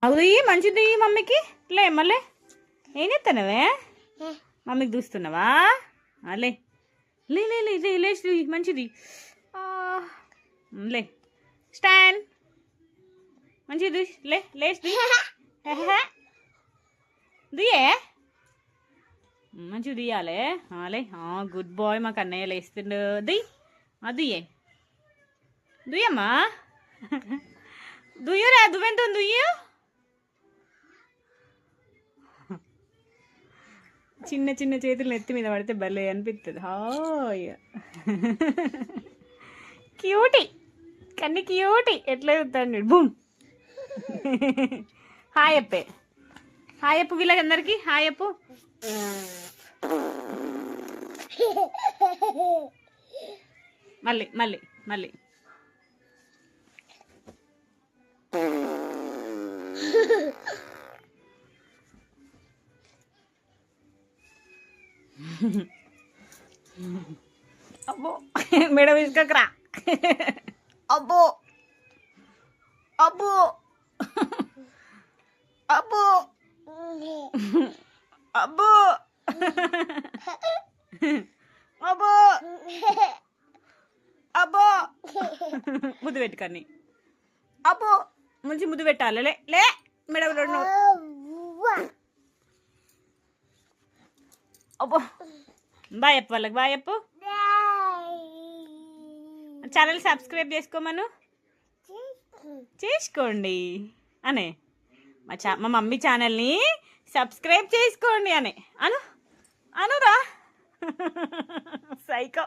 అది మంచిది మమ్మీకి లే మళ్ళీ ఏం చేస్తున్నావే మమ్మీకి చూస్తున్నావా లే లే లే లే లేచి మంచిది లే స్టాండ్ మంచిది లే లేచి దియే మంచిగా దియాలే లే గుడ్ బాయ్ మాకు అన్నయ్య లేస్తుండు దియ్యే దుయ్యమ్మా దుయ్యురా దువ్వెంతో దుయ్యు చిన్న చిన్న చేతులు ఎత్తి మీద పడితే భలే అనిపిస్తుంది హాయ్ క్యూటీ కన్ని క్యూటీ ఎట్లా చూస్తాడు బూమ్ హాయ్ అప్పే హాయ్ అప్పు వీళ్ళందరికీ హాయ్ అప్పు మళ్ళీ మళ్ళీ మళ్ళీ అబ్బో మెడ విసుకరా అబ్బో అబ్బో అబ్బో అబ్బో అబ్బో అబ్బో ముద్దు పెట్టుకని అబ్బో మంచి ముద్దు పెట్టాలి లే లే మెడ అబ్బో బాయ్ అప్పు వాళ్ళకి బాయ్ అప్పు ఛానల్ సబ్స్క్రైబ్ చేసుకోమను చేసుకోండి అనే మా మమ్మీ ఛానల్ని సబ్స్క్రైబ్ చేసుకోండి అనే అనురా సైకో